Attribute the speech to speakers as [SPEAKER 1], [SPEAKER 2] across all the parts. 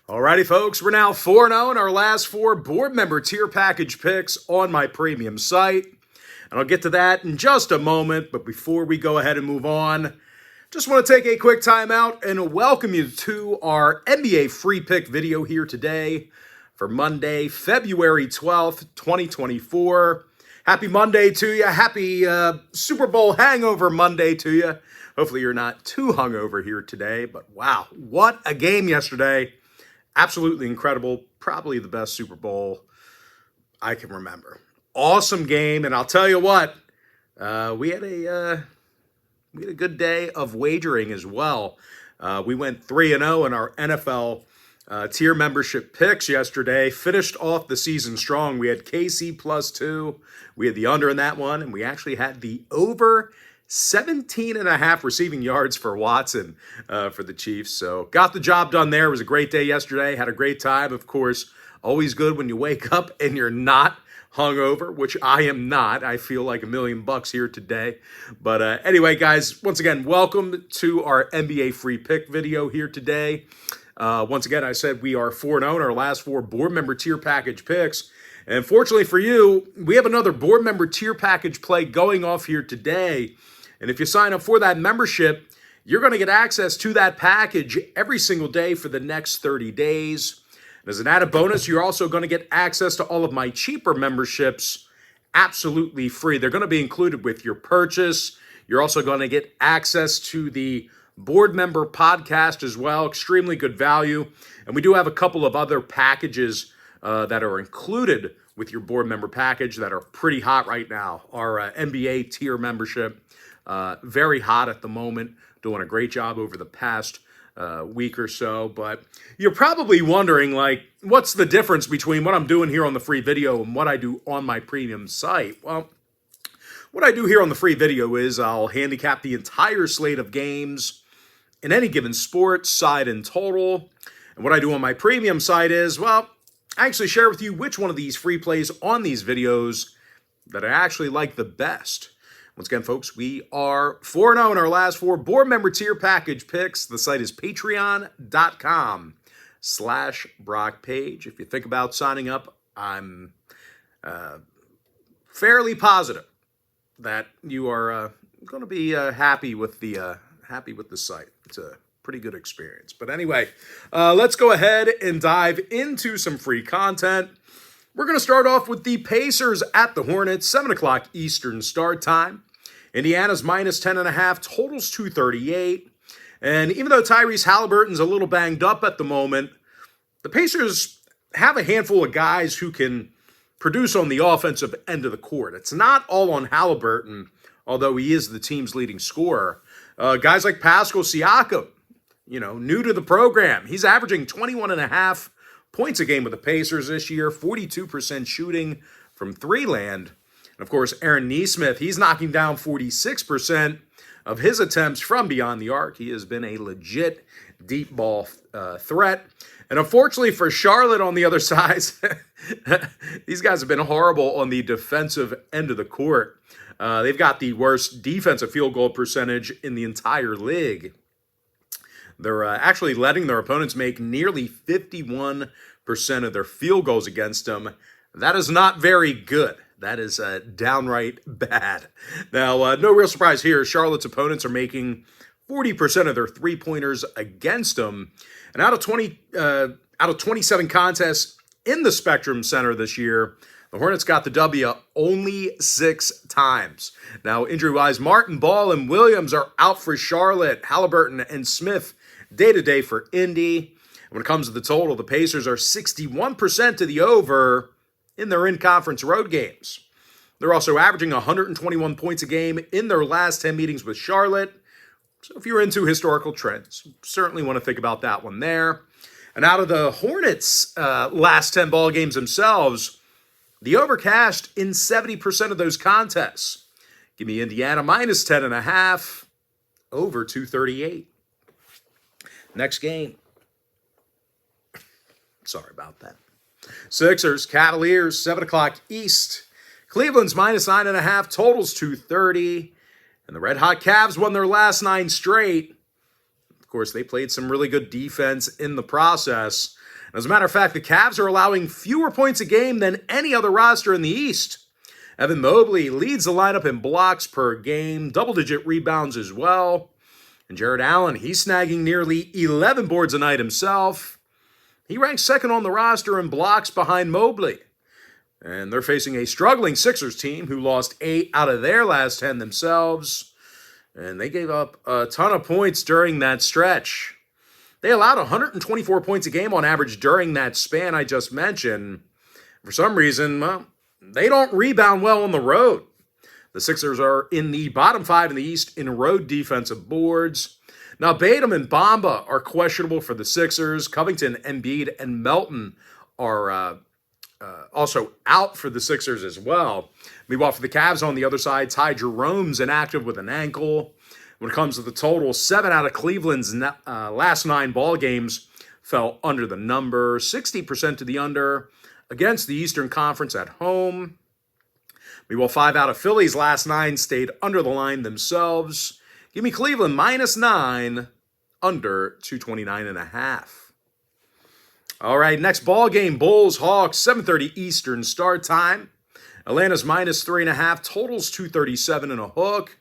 [SPEAKER 1] Alrighty, folks, we're now 4-0 in our last 4 board member tier package picks on my premium site. And I'll get to that in just a moment, but before we go ahead and move on, just want to take a quick time out and welcome you to our NBA free pick video here today for Monday, February 12th, 2024. Happy Monday to you. Happy Super Bowl hangover Monday to you. Hopefully you're not too hungover here today, but wow, what a game yesterday. Absolutely incredible. Probably the best Super Bowl I can remember. Awesome game, and I'll tell you what, we had a good day of wagering as well. We went 3-0 in our NFL tier membership picks yesterday. Finished off the season strong. We had KC +2. We had the under in that one, and we actually had the over 17.5 receiving yards for Watson for the Chiefs. So got the job done there. It was a great day yesterday. Had a great time. Of course, always good when you wake up and you're not hungover, which I am not. I feel like $1,000,000 here today. But anyway, guys, once again, welcome to our NBA free pick video here today. Once again, I said we are 4-0 in our last 4 board member tier package picks. And fortunately for you, we have another board member tier package play going off here today. And if you sign up for that membership, you're going to get access to that package every single day for the next 30 days. And as an added bonus, you're also going to get access to all of my cheaper memberships absolutely free. They're going to be included with your purchase. You're also going to get access to the board member podcast as well. Extremely good value. And we do have a couple of other packages that are included with your board member package that are pretty hot right now. Our NBA tier membership. Very hot at the moment, doing a great job over the past week or so. But you're probably wondering, like, what's the difference between what I'm doing here on the free video and what I do on my premium site? Well, what I do here on the free video is I'll handicap the entire slate of games in any given sport, side and total. And what I do on my premium site is, well, I actually share with you which one of these free plays on these videos that I actually like the best. Once again, folks, we are 4-0 in our last 4 board member tier package picks. The site is patreon.com/BrockPage. If you think about signing up, I'm fairly positive that you are going to be happy with the site. It's a pretty good experience. But anyway, let's go ahead and dive into some free content. We're going to start off with the Pacers at the Hornets, 7 o'clock Eastern start time. Indiana's -10.5, totals 238. And even though Tyrese Halliburton's a little banged up at the moment, the Pacers have a handful of guys who can produce on the offensive end of the court. It's not all on Halliburton, although he is the team's leading scorer. Guys like Pascal Siakam, new to the program. He's averaging 21.5 points a game with the Pacers this year, 42% shooting from three-land. And of course, Aaron Nesmith, he's knocking down 46% of his attempts from beyond the arc. He has been a legit deep ball threat. And unfortunately for Charlotte on the other side, these guys have been horrible on the defensive end of the court. They've got the worst defensive field goal percentage in the entire league. They're actually letting their opponents make nearly 51% of their field goals against them. That is not very good. That is downright bad. Now, no real surprise here. Charlotte's opponents are making 40% of their three-pointers against them. And out of 27 contests in the Spectrum Center this year, the Hornets got the W only 6 times. Now, injury-wise, Martin, Ball, and Williams are out for Charlotte. Halliburton and Smith day-to-day for Indy. When it comes to the total, the Pacers are 61% to the over in their in-conference road games. They're also averaging 121 points a game in their last 10 meetings with Charlotte. So if you're into historical trends, certainly want to think about that one there. And out of the Hornets' last 10 ball games themselves, the over cashed in 70% of those contests. Give me Indiana -10.5, over 238. Next game. Sorry about that. Sixers, Cavaliers, 7 o'clock East. Cleveland's -9.5, totals 230. And the Red Hot Cavs won their last 9 straight. Of course, they played some really good defense in the process. As a matter of fact, the Cavs are allowing fewer points a game than any other roster in the East. Evan Mobley leads the lineup in blocks per game, double-digit rebounds as well. And Jared Allen, he's snagging nearly 11 boards a night himself. He ranks second on the roster in blocks behind Mobley. And they're facing a struggling Sixers team who lost 8 out of their last 10 themselves. And they gave up a ton of points during that stretch. They allowed 124 points a game on average during that span I just mentioned. For some reason, well, they don't rebound well on the road. The Sixers are in the bottom 5 in the East in road defensive boards. Now, Batum and Bamba are questionable for the Sixers. Covington, Embiid, and Melton are also out for the Sixers as well. Meanwhile, for the Cavs on the other side, Ty Jerome's inactive with an ankle. When it comes to the total, 7 out of Cleveland's last 9 ball games fell under the number, 60% to the under against the Eastern Conference at home. Meanwhile, 5 out of Philly's last 9 stayed under the line themselves. Give me Cleveland -9, under 229.5. All right, next ball game, Bulls-Hawks, 7:30 Eastern start time. Atlanta's -3.5, totals 237 and a hook.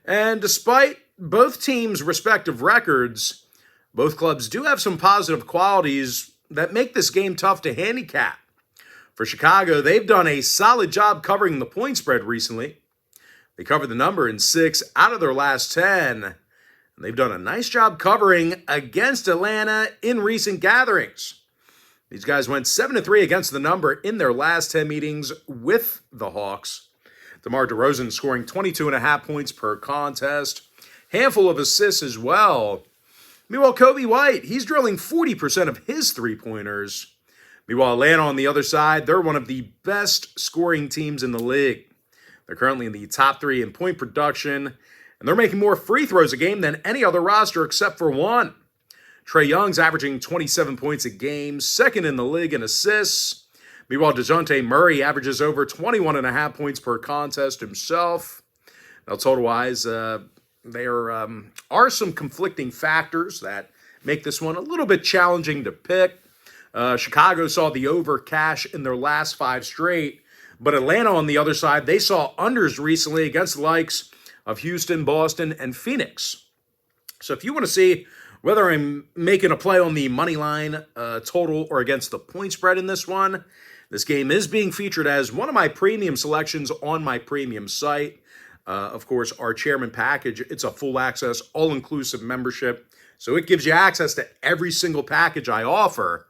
[SPEAKER 1] And despite both teams' respective records, both clubs do have some positive qualities that make this game tough to handicap. For Chicago, they've done a solid job covering the point spread recently. They covered the number in 6 out of their last 10. And they've done a nice job covering against Atlanta in recent gatherings. These guys went 7-3 against the number in their last 10 meetings with the Hawks. DeMar DeRozan scoring 22.5 points per contest. Handful of assists as well. Meanwhile, Kobe White, he's drilling 40% of his three-pointers. Meanwhile, Atlanta on the other side, they're one of the best scoring teams in the league. They're currently in the top 3 in point production, and they're making more free throws a game than any other roster except for one. Trae Young's averaging 27 points a game, second in the league in assists. Meanwhile, DeJounte Murray averages over 21.5 points per contest himself. Now, total-wise, there are some conflicting factors that make this one a little bit challenging to pick. Chicago saw the over cash in their last 5 straight, but Atlanta on the other side, they saw unders recently against the likes of Houston, Boston, and Phoenix. So if you want to see whether I'm making a play on the money line total or against the point spread in this one, this game is being featured as one of my premium selections on my premium site. Of course, our chairman package, it's a full access, all-inclusive membership. So it gives you access to every single package I offer.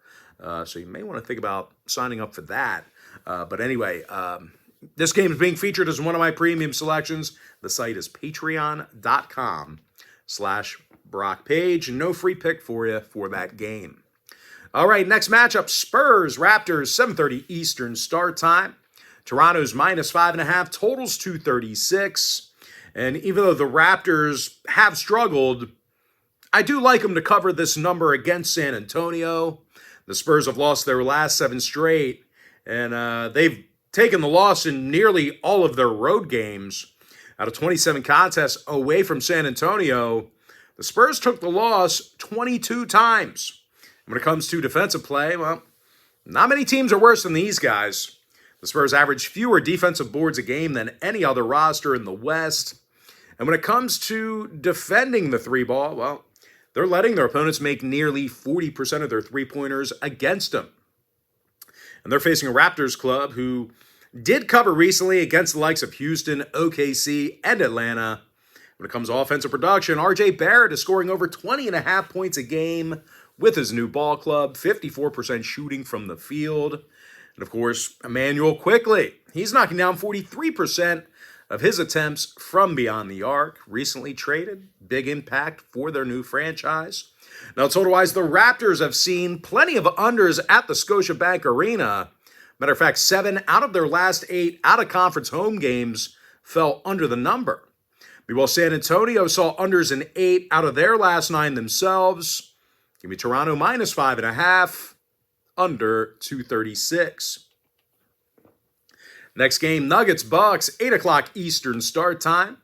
[SPEAKER 1] So you may want to think about signing up for that. But anyway, this game is being featured as one of my premium selections. The site is patreon.com/Brock Page. No free pick for you for that game. All right, next matchup, Spurs, Raptors, 7:30 Eastern start time. Toronto's -5.5, totals 236. And even though the Raptors have struggled, I do like them to cover this number against San Antonio. The Spurs have lost their last 7 straight, and they've taken the loss in nearly all of their road games. Out of 27 contests away from San Antonio, the Spurs took the loss 22 times. When it comes to defensive play, well, not many teams are worse than these guys. The Spurs average fewer defensive boards a game than any other roster in the West. And when it comes to defending the 3-ball, well, they're letting their opponents make nearly 40% of their three-pointers against them. And they're facing a Raptors club who did cover recently against the likes of Houston, OKC, and Atlanta. When it comes to offensive production, RJ Barrett is scoring over 20.5 points a game with his new ball club, 54% shooting from the field. And of course, Emmanuel Quickley, he's knocking down 43% of his attempts from beyond the arc. Recently traded, big impact for their new franchise. Now, total-wise, the Raptors have seen plenty of unders at the Scotiabank Arena. Matter of fact, 7 out of their last 8 out-of-conference home games fell under the number. Meanwhile, San Antonio saw unders in 8 out of their last 9 themselves. Give me Toronto -5.5, under 236. Next game, Nuggets-Bucks, 8 o'clock Eastern start time.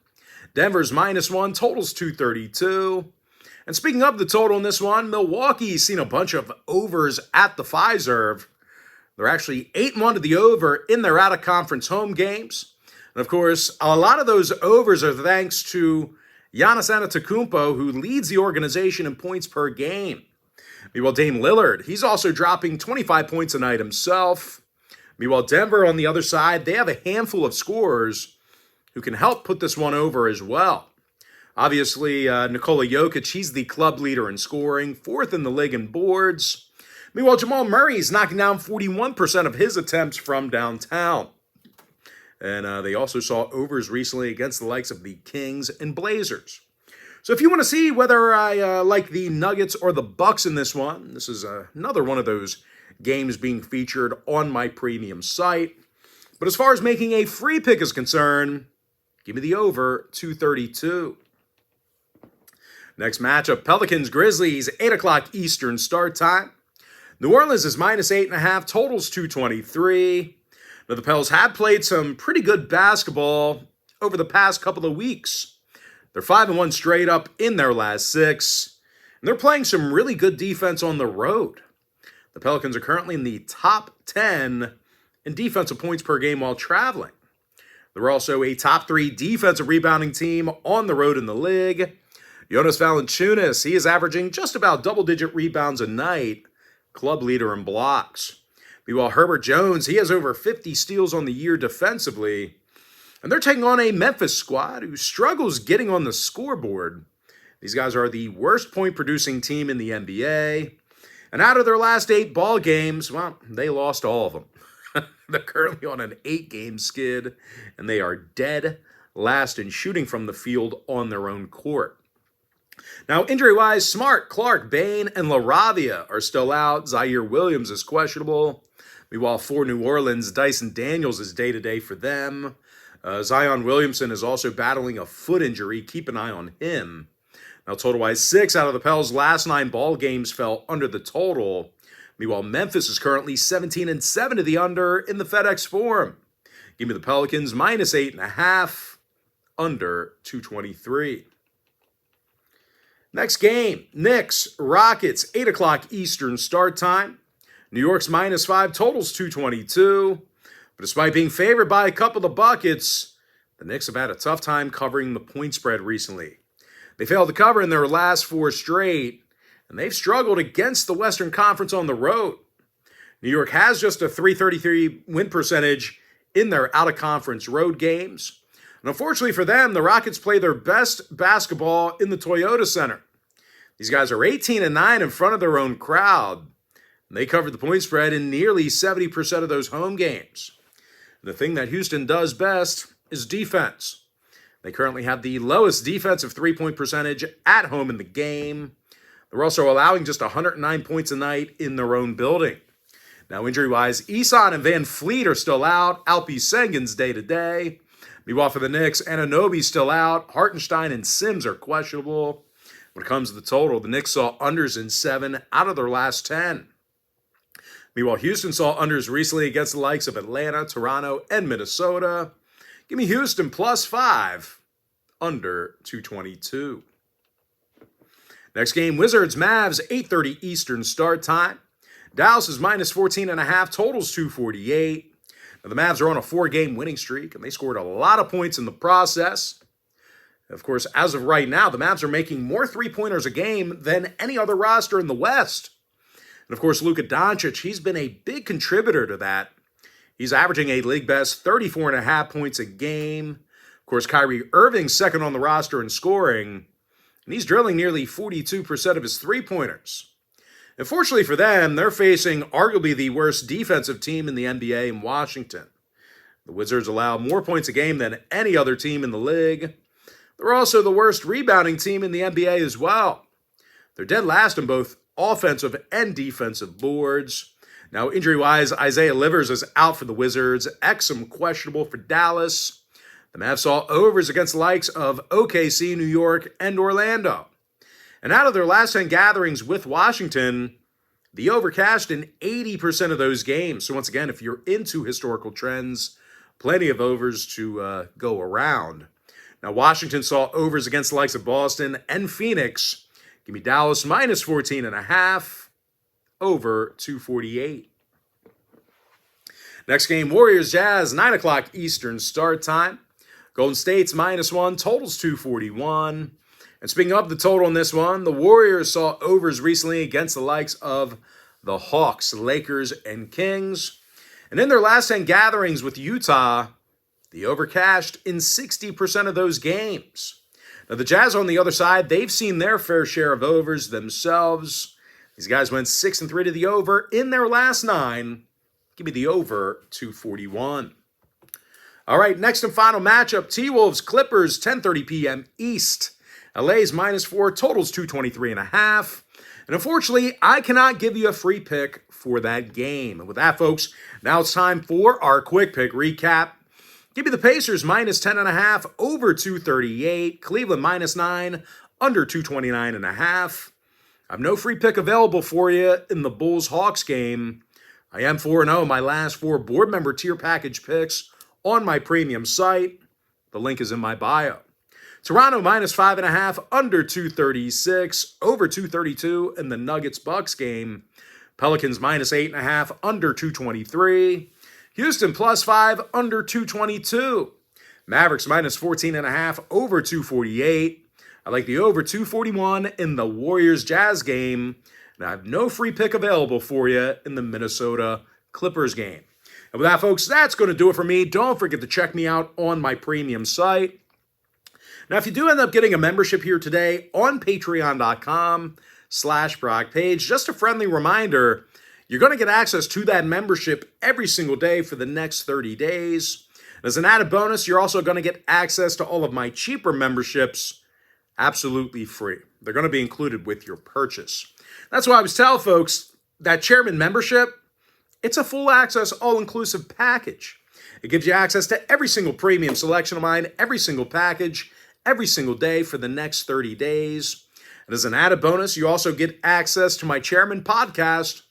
[SPEAKER 1] Denver's -1, totals 232. And speaking of the total in this one, Milwaukee's seen a bunch of overs at the Fiserv. They're actually 8-1 to the over in their out-of-conference home games. And of course, a lot of those overs are thanks to Giannis Antetokounmpo, who leads the organization in points per game. Meanwhile, Dame Lillard, he's also dropping 25 points a night himself. Meanwhile, Denver, on the other side, they have a handful of scorers who can help put this one over as well. Obviously, Nikola Jokic, he's the club leader in scoring, 4th in the league in boards. Meanwhile, Jamal Murray's knocking down 41% of his attempts from downtown. And they also saw overs recently against the likes of the Kings and Blazers. So if you want to see whether I like the Nuggets or the Bucks in this one, this is another one of those games being featured on my premium site. But as far as making a free pick is concerned, give me the over 232. Next matchup, Pelicans Grizzlies, 8 o'clock Eastern start time. New Orleans is -8.5, totals 223. Now, the Pels have played some pretty good basketball over the past couple of weeks. They're 5-1 straight up in their last 6. And they're playing some really good defense on the road. The Pelicans are currently in the top 10 in defensive points per game while traveling. They're also a top 3 defensive rebounding team on the road in the league. Jonas Valanciunas, he is averaging just about double-digit rebounds a night, club leader in blocks. Meanwhile, Herbert Jones, he has over 50 steals on the year defensively. And they're taking on a Memphis squad who struggles getting on the scoreboard. These guys are the worst point-producing team in the NBA. And out of their last 8 ball games, well, they lost all of them. They're currently on an 8-game skid, and they are dead last in shooting from the field on their own court. Now, injury-wise, Smart, Clark, Bane, and LaRavia are still out. Zaire Williams is questionable. Meanwhile, for New Orleans, Dyson Daniels is day-to-day for them. Zion Williamson is also battling a foot injury. Keep an eye on him. Now, total-wise, 6 out of the Pels' last 9 ball games fell under the total. Meanwhile, Memphis is currently 17-7 to the under in the FedEx Forum. Give me the Pelicans -8.5, under 223. Next game, Knicks, Rockets, 8 o'clock Eastern start time. New York's -5, totals 222. But despite being favored by a couple of buckets, the Knicks have had a tough time covering the point spread recently. They failed to cover in their last 4 straight, and they've struggled against the Western Conference on the road. New York has just a .333 win percentage in their out-of-conference road games. And unfortunately for them, the Rockets play their best basketball in the Toyota Center. These guys are 18-9 in front of their own crowd. And they covered the point spread in nearly 70% of those home games. And the thing that Houston does best is defense. They currently have the lowest defensive three-point percentage at home in the game. They're also allowing just 109 points a night in their own building. Now, injury-wise, Eson and Van Fleet are still out. Alpi Sengun's day-to-day. Meanwhile, for the Knicks, Anunoby's still out. Hartenstein and Sims are questionable. When it comes to the total, the Knicks saw unders in 7 out of their last 10. Meanwhile, Houston saw unders recently against the likes of Atlanta, Toronto, and Minnesota. Give me Houston +5, under 222. Next game, Wizards, Mavs, 8:30 Eastern start time. Dallas is -14.5, totals 248. Now, the Mavs are on a 4-game winning streak, and they scored a lot of points in the process. Of course, as of right now, the Mavs are making more three-pointers a game than any other roster in the West. And of course, Luka Doncic, he's been a big contributor to that. He's averaging a league-best 34.5 points a game. Of course, Kyrie Irving's second on the roster in scoring, and he's drilling nearly 42% of his three-pointers. Unfortunately for them, they're facing arguably the worst defensive team in the NBA in Washington. The Wizards allow more points a game than any other team in the league. They're also the worst rebounding team in the NBA as well. They're dead last in both offensive and defensive boards. Now, injury-wise, Isaiah Livers is out for the Wizards. Exum questionable for Dallas. The Mavs saw overs against the likes of OKC, New York, and Orlando. And out of their last 10 gatherings with Washington, the over cashed in 80% of those games. So once again, if you're into historical trends, plenty of overs to go around. Now, Washington saw overs against the likes of Boston and Phoenix. Give me Dallas minus 14.5 over 248. Next game, Warriors Jazz, 9 o'clock Eastern start time. Golden State's -1, totals 241. And speaking of the total in this one, the Warriors saw overs recently against the likes of the Hawks, Lakers, and Kings. And in their last 10 gatherings with Utah, the over cashed in 60% of those games. Now, the Jazz on the other side, they've seen their fair share of overs themselves. These guys went 6-3 to the over in their last 9. Give me the over 241. All right, next and final matchup, T-Wolves, Clippers, 10:30 p.m. East. LA's -4, totals 223.5. And unfortunately, I cannot give you a free pick for that game. And with that, folks, now it's time for our quick pick recap. Give me the Pacers -10.5 over 238. Cleveland -9 under 229.5. I have no free pick available for you in the Bulls-Hawks game. I am 4-0 my last 4 board member tier package picks on my premium site. The link is in my bio. Toronto -5.5 under 236, over 232 in the Nuggets-Bucks game. Pelicans -8.5 under 223. Houston +5 under 222. Mavericks -14.5 over 248. I like the over 241 in the Warriors-Jazz game. And I have no free pick available for you in the Minnesota-Clippers game. And with that, folks, that's going to do it for me. Don't forget to check me out on my premium site. Now, if you do end up getting a membership here today on patreon.com/BrockPage, just a friendly reminder, you're going to get access to that membership every single day for the next 30 days. As an added bonus, you're also going to get access to all of my cheaper memberships absolutely free. They're going to be included with your purchase. That's why I always tell folks that Chairman membership, it's a full access, all-inclusive package. It gives you access to every single premium selection of mine, every single package, every single day for the next 30 days. And as an added bonus, you also get access to my Chairman podcast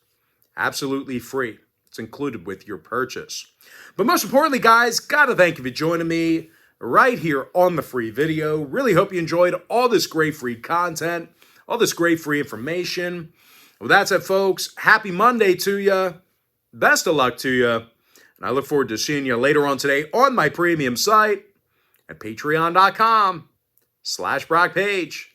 [SPEAKER 1] absolutely free. It's included with your purchase. But most importantly, guys, gotta thank you for joining me right here on the free video. Really hope you enjoyed all this great free content, all this great free information. With that said, folks, happy Monday to you. Best of luck to you. And I look forward to seeing you later on today on my premium site at patreon.com/BrockPage.